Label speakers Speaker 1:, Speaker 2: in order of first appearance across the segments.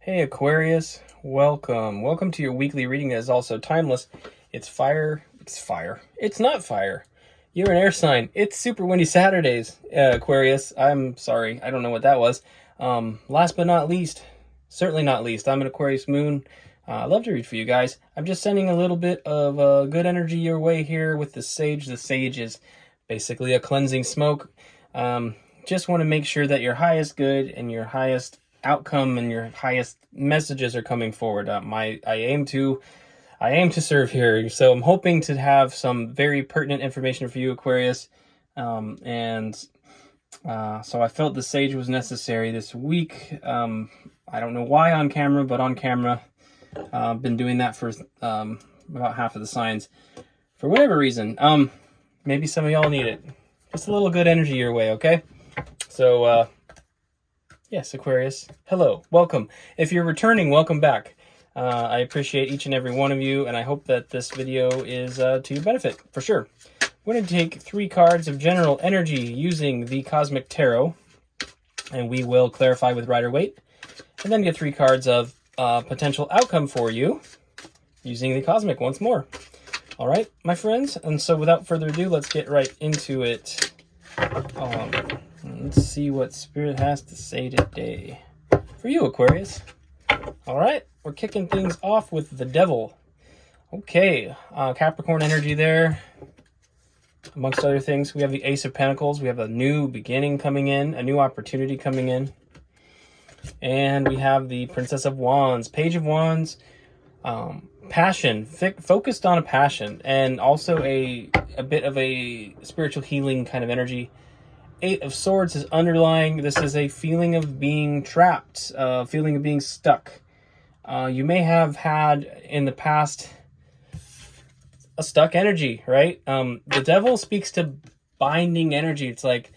Speaker 1: Hey Aquarius, welcome. Welcome to your weekly reading that is also timeless. It's fire. It's not fire. You're an air sign. It's super windy Saturdays, Aquarius. I'm sorry. I don't know what that was. Last but not least, certainly not least, I'm an Aquarius moon. I love to read for you guys. I'm just sending a little bit of good energy your way here with the sage. The sage is basically a cleansing smoke. Just want to make sure that your highest good and your highest outcome and your highest messages are coming forward. I aim to serve here, so I'm hoping to have some very pertinent information for you, Aquarius. So I felt the sage was necessary this week. I don't know why on camera, but on camera. I've been doing that for about half of the signs for whatever reason. Maybe some of y'all need it. Just a little good energy your way, okay? So, yes, Aquarius, hello, welcome. If you're returning, welcome back. I appreciate each and every one of you, and I hope that this video is to your benefit, for sure. We're going to take 3 cards of general energy using the Cosmic Tarot, and we will clarify with Rider-Waite, and then get 3 cards of potential outcome for you using the Cosmic once more. All right, my friends, and so without further ado, let's get right into it. Let's see what Spirit has to say today for you, Aquarius. All right, we're kicking things off with the Devil. Okay, Capricorn energy there. Amongst other things, we have the Ace of Pentacles. We have a new beginning coming in, a new opportunity coming in. And we have the Princess of Wands, Page of Wands, passion, focused on a passion, and also a bit of a spiritual healing kind of energy. 8 of Swords is underlying. This is a feeling of being trapped, feeling of being stuck. You may have had in the past a stuck energy, right? The Devil speaks to binding energy. It's like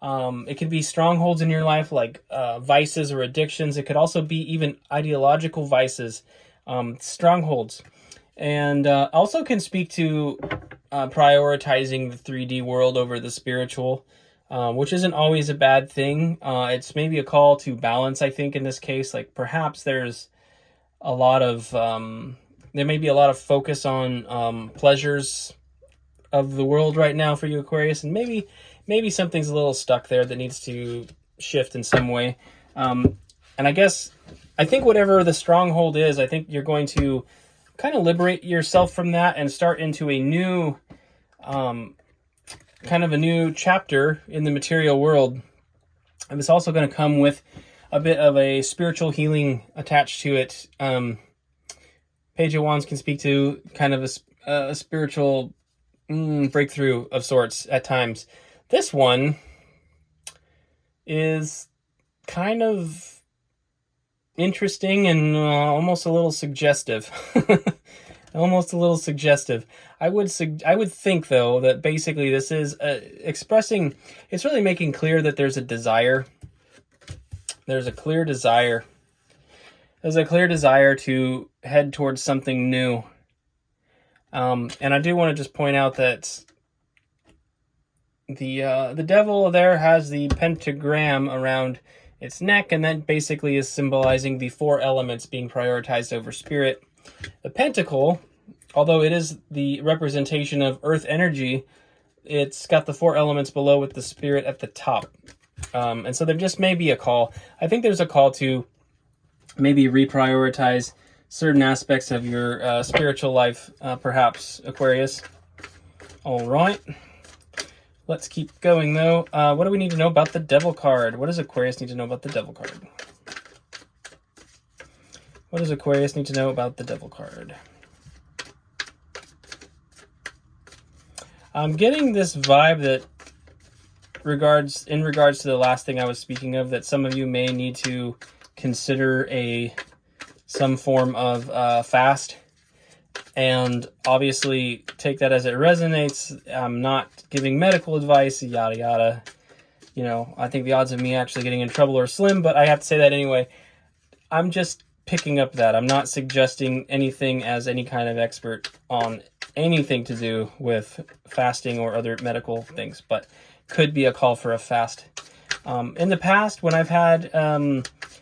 Speaker 1: it can be strongholds in your life, like vices or addictions. It could also be even ideological vices, strongholds, and also can speak to prioritizing the 3D world over the spiritual. Which isn't always a bad thing. It's maybe a call to balance, I think, in this case. Like, perhaps there's a lot of, there may be a lot of focus on pleasures of the world right now for you, Aquarius, and maybe something's a little stuck there that needs to shift in some way. And I think whatever the stronghold is, I think you're going to kind of liberate yourself from that and start into a new, kind of a new chapter in the material world. And it's also going to come with a bit of a spiritual healing attached to it. Page of Wands can speak to kind of a spiritual breakthrough of sorts at times. This one is kind of interesting and almost a little suggestive. Almost a little suggestive. I would think, though, that basically this is expressing, it's really making clear that there's a desire. There's a clear desire. There's a clear desire to head towards something new. And I do want to just point out that the Devil there has the pentagram around its neck, and that basically is symbolizing the 4 elements being prioritized over spirit. The Pentacle, although it is the representation of earth energy, it's got the 4 elements below with the spirit at the top. And so there just may be a call. I think there's a call to maybe reprioritize certain aspects of your spiritual life, perhaps, Aquarius. All right. Let's keep going, though. What do we need to know about the Devil card? What does Aquarius need to know about the Devil card? What does Aquarius need to know about the Devil card? I'm getting this vibe that in regards to the last thing I was speaking of, that some of you may need to consider some form of fast, and obviously take that as it resonates. I'm not giving medical advice, yada yada. You know, I think the odds of me actually getting in trouble are slim, but I have to say that anyway. I'm just picking up that. I'm not suggesting anything as any kind of expert on anything to do with fasting or other medical things, but could be a call for a fast. In the past, when I've had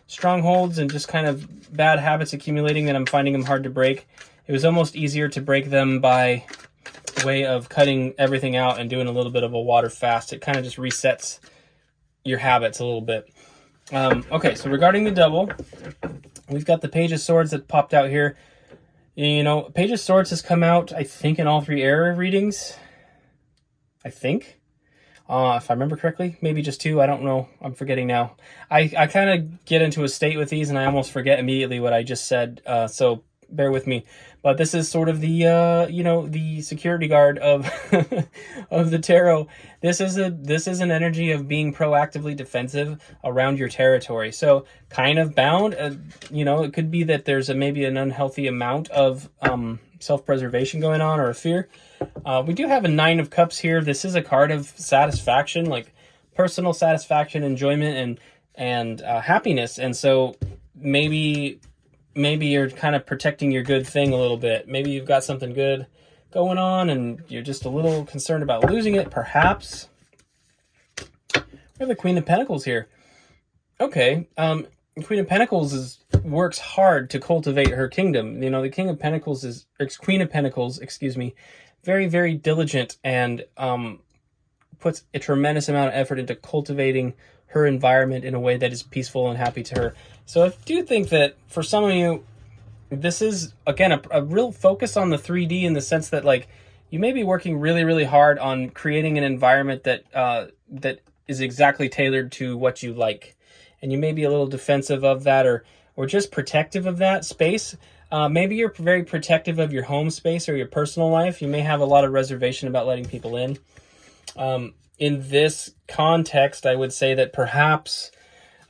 Speaker 1: strongholds and just kind of bad habits accumulating and I'm finding them hard to break, it was almost easier to break them by way of cutting everything out and doing a little bit of a water fast. It kind of just resets your habits a little bit. Okay, so regarding the devil, we've got the Page of Swords that popped out here. You know, Page of Swords has come out, I think, in all 3 error readings. I think. If I remember correctly. Maybe just 2. I don't know. I'm forgetting now. I kind of get into a state with these and I almost forget immediately what I just said. So bear with me. But this is sort of the, you know, the security guard of of the tarot. This is an energy of being proactively defensive around your territory. So kind of bound, you know, it could be that there's maybe an unhealthy amount of self-preservation going on, or a fear. We do have a 9 of Cups here. This is a card of satisfaction, like personal satisfaction, enjoyment, and happiness. And so maybe you're kind of protecting your good thing a little bit. Maybe you've got something good going on and you're just a little concerned about losing it, perhaps. We have the Queen of Pentacles here. Okay, Queen of Pentacles works hard to cultivate her kingdom. You know, the Queen of Pentacles, excuse me, very, very diligent and puts a tremendous amount of effort into cultivating her environment in a way that is peaceful and happy to her. So I do think that for some of you, this is, again, a real focus on the 3D, in the sense that, like, you may be working really, really hard on creating an environment that that is exactly tailored to what you like. And you may be a little defensive of that, or just protective of that space. Maybe you're very protective of your home space or your personal life. You may have a lot of reservation about letting people in. In this context, I would say that perhaps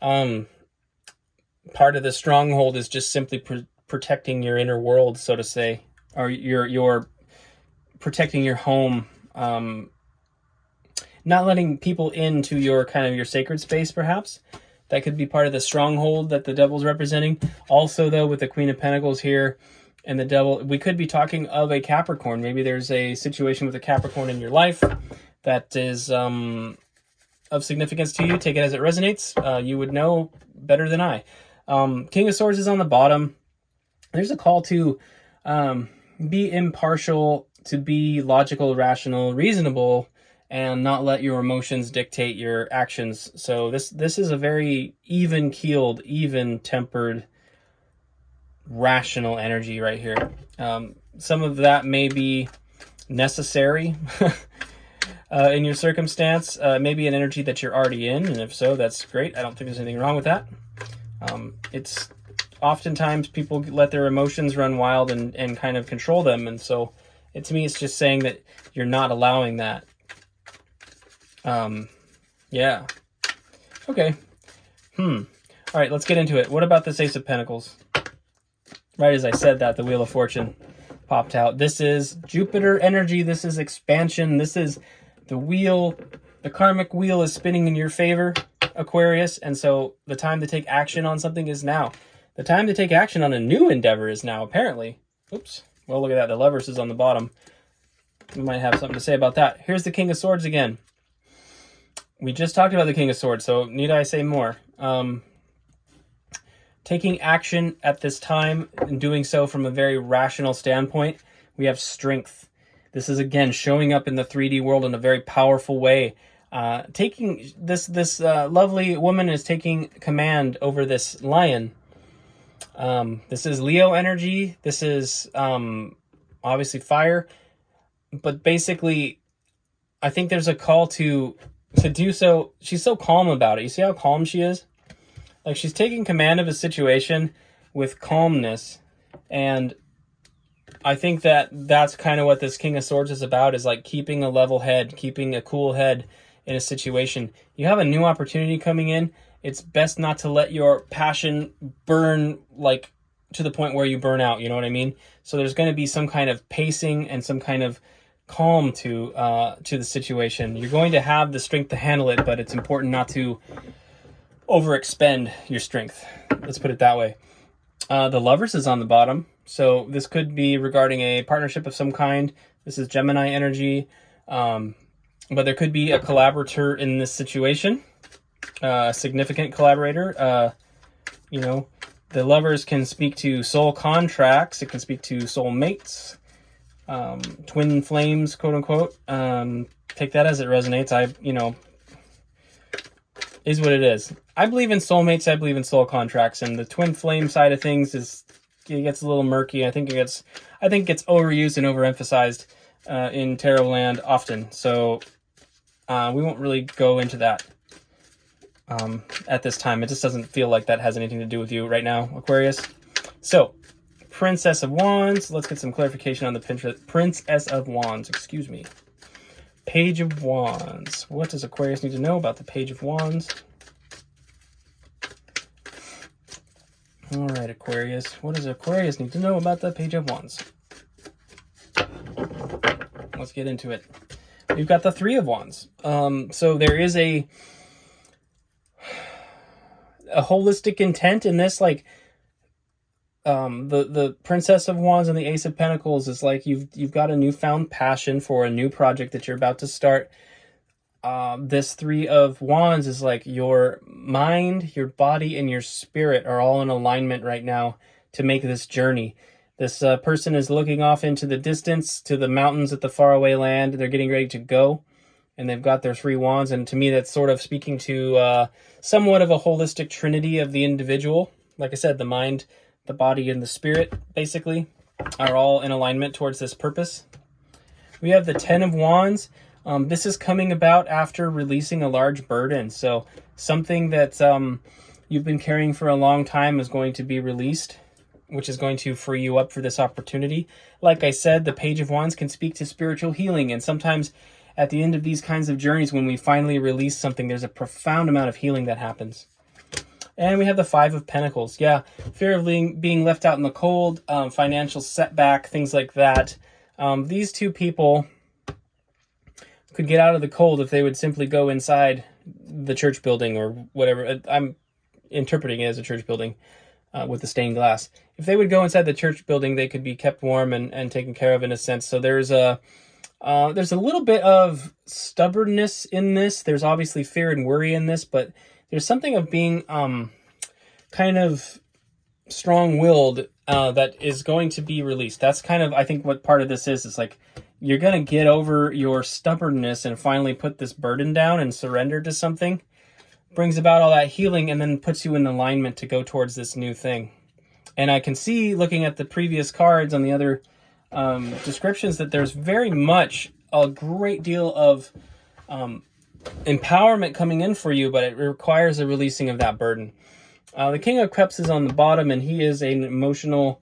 Speaker 1: part of the stronghold is just simply protecting your inner world, so to say, or your protecting your home, not letting people into your kind of your sacred space, perhaps. That could be part of the stronghold that the devil's representing. Also, though, with the Queen of Pentacles here and the devil, we could be talking of a Capricorn. Maybe there's a situation with a Capricorn in your life that is of significance to you. Take it as it resonates. You would know better than I. King of Swords is on the bottom. There's a call to be impartial, to be logical, rational, reasonable, and not let your emotions dictate your actions. So this is a very even-keeled, even-tempered, rational energy right here. Some of that may be necessary in your circumstance. Maybe an energy that you're already in, and if so, that's great. I don't think there's anything wrong with that. It's oftentimes people let their emotions run wild and kind of control them, and so to me it's just saying that you're not allowing that. Yeah. Okay. All right, let's get into it. What about this Ace of Pentacles? Right as I said that, the Wheel of Fortune popped out. This is Jupiter energy. This is expansion. This is the wheel. The karmic wheel is spinning in your favor, Aquarius. And so the time to take action on something is now. The time to take action on a new endeavor is now, apparently. Oops. Well, look at that. The Lovers is on the bottom. We might have something to say about that. Here's the King of Swords again. We just talked about the King of Swords, so need I say more? Taking action at this time and doing so from a very rational standpoint, we have strength. This is, again, showing up in the 3D world in a very powerful way. Taking this lovely woman is taking command over this lion. This is Leo energy. This is obviously fire. But basically, I think there's a call to do so. She's so calm about it. You see how calm she is? Like, she's taking command of a situation with calmness. And I think that that's kind of what this King of Swords is about, is like keeping a level head, keeping a cool head in a situation. You have a new opportunity coming in. It's best not to let your passion burn, like, to the point where you burn out. You know what I mean? So there's going to be some kind of pacing and some kind of calm to the situation. You're going to have the strength to handle it, but it's important not to overexpend your strength. Let's put it that way. The Lovers is on the bottom. So this could be regarding a partnership of some kind. This is Gemini energy. But there could be a collaborator in this situation. significant collaborator. You know, the lovers can speak to soul contracts. It can speak to soul mates, twin flames, quote unquote. Take that as it resonates. Is what it is. I believe in soulmates. I believe in soul contracts, and the twin flame side of things it gets a little murky. I think it gets overused and overemphasized in tarot land often. So we won't really go into that at this time. It just doesn't feel like that has anything to do with you right now, Aquarius. So, Princess of Wands. Let's get some clarification on the Princess of Wands. Excuse me. Page of Wands. What does Aquarius need to know about the Page of Wands? All right, Aquarius. What does Aquarius need to know about the Page of Wands? Let's get into it. We've got the Three of Wands. So there is a holistic intent in this, like the Princess of Wands and the Ace of Pentacles is like you've got a newfound passion for a new project that you're about to start. This Three of Wands is like your mind, your body, and your spirit are all in alignment right now to make this journey. This person is looking off into the distance to the mountains at the faraway land. They're getting ready to go, and they've got their three wands. And to me, that's sort of speaking to somewhat of a holistic trinity of the individual. Like I said, the mind, the body, and the spirit, basically, are all in alignment towards this purpose. We have the Ten of Wands. This is coming about after releasing a large burden. So something that you've been carrying for a long time is going to be released, which is going to free you up for this opportunity. Like I said, the Page of Wands can speak to spiritual healing. And sometimes at the end of these kinds of journeys, when we finally release something, there's a profound amount of healing that happens. And we have the Five of Pentacles. Yeah, fear of being left out in the cold, financial setback, things like that. These two people could get out of the cold if they would simply go inside the church building or whatever. I'm interpreting it as a church building with the stained glass. If they would go inside the church building, they could be kept warm and taken care of in a sense. So there's a little bit of stubbornness in this. There's obviously fear and worry in this, but there's something of being kind of strong-willed that is going to be released. That's kind of, I think, what part of this is. It's like you're going to get over your stubbornness and finally put this burden down and surrender to something. Brings about all that healing and then puts you in alignment to go towards this new thing. And I can see, looking at the previous cards on the other descriptions, that there's very much a great deal of empowerment coming in for you, but it requires a releasing of that burden. The King of Cups is on the bottom, and he is an emotionally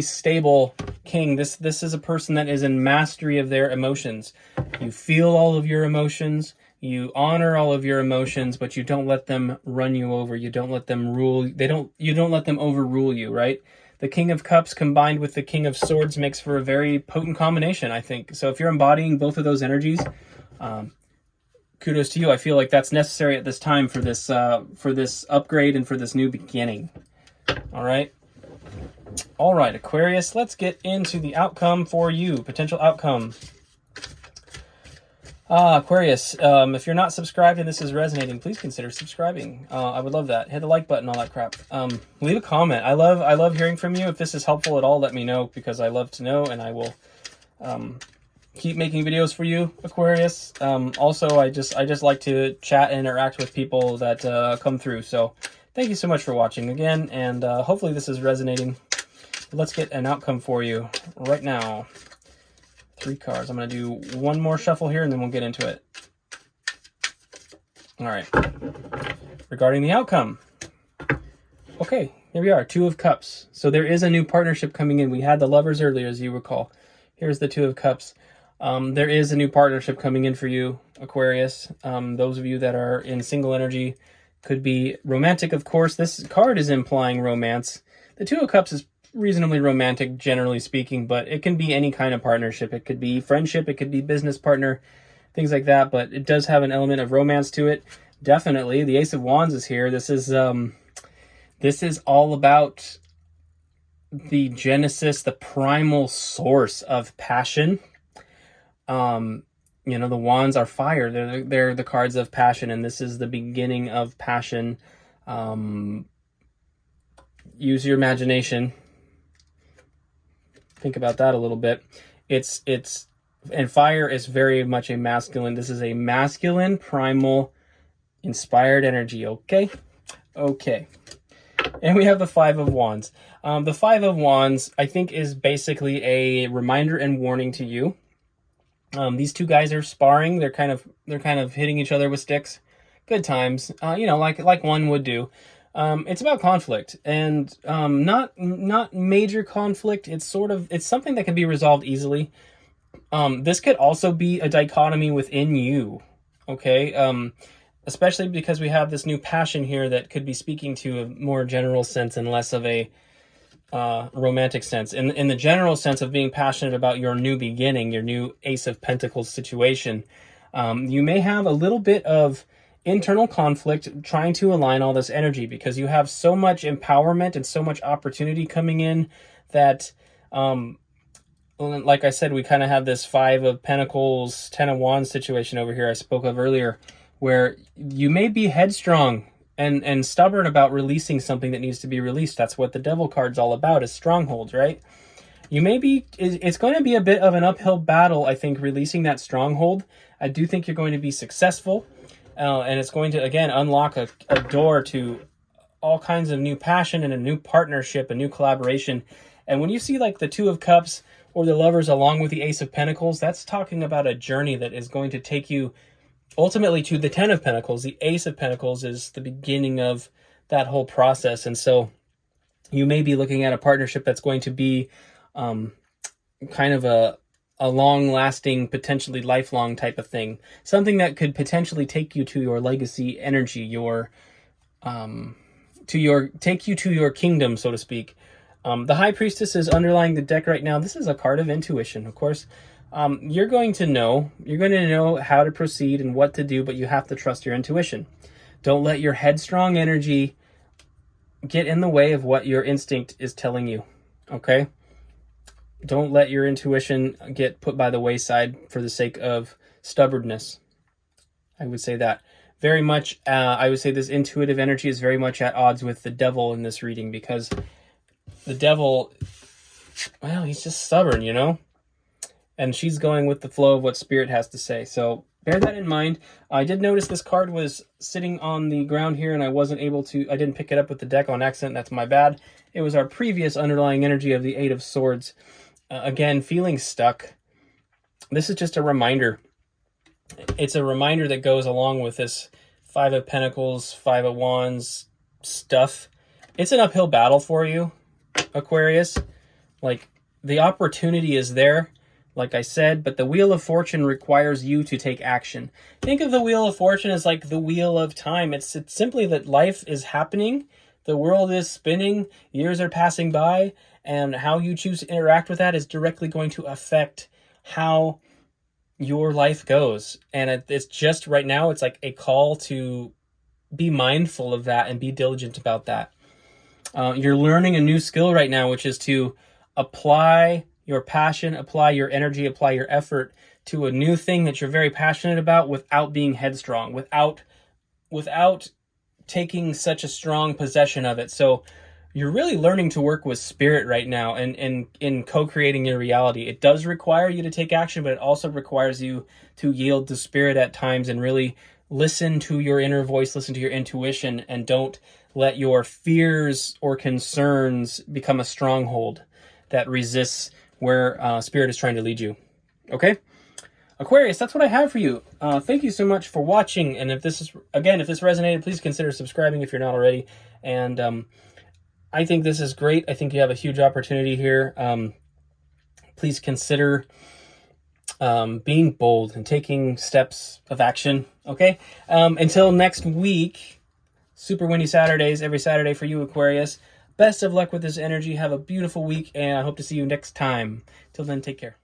Speaker 1: stable king. This is a person that is in mastery of their emotions. You feel all of your emotions. You honor all of your emotions, but you don't let them run you over. You don't let them rule. You don't let them overrule you, right? The King of Cups combined with the King of Swords makes for a very potent combination, I think. So if you're embodying both of those energies, kudos to you. I feel like that's necessary at this time for this upgrade and for this new beginning. All right, Aquarius. Let's get into the outcome for you. Potential outcome. Aquarius, if you're not subscribed and this is resonating, please consider subscribing. I would love that. Hit the like button, all that crap. Leave a comment. I love hearing from you. If this is helpful at all, let me know, because I love to know, and I will keep making videos for you, Aquarius. Also, I just like to chat and interact with people that come through. So thank you so much for watching again, and hopefully this is resonating. Let's get an outcome for you right now. 3 cards. I'm going to do one more shuffle here, and then we'll get into it. All right. Regarding the outcome. Okay, here we are. 2 of Cups. So there is a new partnership coming in. We had the Lovers earlier, as you recall. Here's the 2 of Cups. There is a new partnership coming in for you, Aquarius. Those of you that are in single energy, could be romantic, of course. This card is implying romance. The 2 of Cups is reasonably romantic, generally speaking, but it can be any kind of partnership. It could be friendship, it could be business partner, things like that, but it does have an element of romance to it. Definitely. The Ace of Wands is here. This is all about the genesis, the primal source of passion. You know, the wands are fire. They're the cards of passion, and this is the beginning of passion. Use your imagination. Think about that a little bit. And fire is very much a masculine. This is a masculine, primal, inspired energy. Okay. And we have the Five of Wands. The Five of Wands, I think, is basically a reminder and warning to you. These two guys are sparring. They're kind of hitting each other with sticks. Good times. You know, like one would do. It's about conflict, and not major conflict. It's something that can be resolved easily. This could also be a dichotomy within you. Okay. Especially because we have this new passion here that could be speaking to a more general sense and less of a romantic sense. In the general sense of being passionate about your new beginning, your new Ace of Pentacles situation, you may have a little bit of internal conflict trying to align all this energy, because you have so much empowerment and so much opportunity coming in that, like I said, we kind of have this Five of Pentacles, Ten of Wands situation over here I spoke of earlier, where you may be headstrong and stubborn about releasing something that needs to be released. That's what the Devil card's all about, is strongholds, right? It's going to be a bit of an uphill battle, I think, releasing that stronghold. I do think you're going to be successful, and it's going to, again, unlock a door to all kinds of new passion and a new partnership, a new collaboration. And when you see like the Two of Cups or the Lovers along with the Ace of Pentacles, that's talking about a journey that is going to take you ultimately to the Ten of Pentacles. The Ace of Pentacles is the beginning of that whole process. And so you may be looking at a partnership that's going to be kind of a long-lasting, potentially lifelong type of thing. Something that could potentially take you to your legacy energy, take you to your kingdom, so to speak. The High Priestess is underlying the deck right now. This is a card of intuition, of course. You're going to know how to proceed and what to do, but you have to trust your intuition. Don't let your headstrong energy get in the way of what your instinct is telling you. Okay? Don't let your intuition get put by the wayside for the sake of stubbornness. I would say that. Very much, I would say this intuitive energy is very much at odds with the Devil in this reading, because the Devil, well, he's just stubborn, you know? And she's going with the flow of what Spirit has to say. So bear that in mind. I did notice this card was sitting on the ground here, and I didn't pick it up with the deck on accident. That's my bad. It was our previous underlying energy of the Eight of Swords. Again, feeling stuck. This is just a reminder. It's a reminder that goes along with this Five of Pentacles, Five of Wands stuff. It's an uphill battle for you, Aquarius. Like, the opportunity is there, like I said, but the Wheel of Fortune requires you to take action. Think of the Wheel of Fortune as like the wheel of time. It's simply that life is happening, the world is spinning, years are passing by, and how you choose to interact with that is directly going to affect how your life goes. And it's just right now, it's like a call to be mindful of that and be diligent about that. You're learning a new skill right now, which is to apply your passion, apply your energy, apply your effort to a new thing that you're very passionate about without being headstrong, without taking such a strong possession of it. So you're really learning to work with Spirit right now and in co-creating your reality. It does require you to take action, but it also requires you to yield to Spirit at times and really listen to your inner voice, listen to your intuition, and don't let your fears or concerns become a stronghold that resists where Spirit is trying to lead you. Okay? Aquarius, that's what I have for you. Thank you so much for watching. And if this resonated, please consider subscribing if you're not already. And I think this is great. I think you have a huge opportunity here. Please consider being bold and taking steps of action. Okay? Until next week, Super Windy Saturdays, every Saturday for you, Aquarius. Best of luck with this energy. Have a beautiful week, and I hope to see you next time. Till then, take care.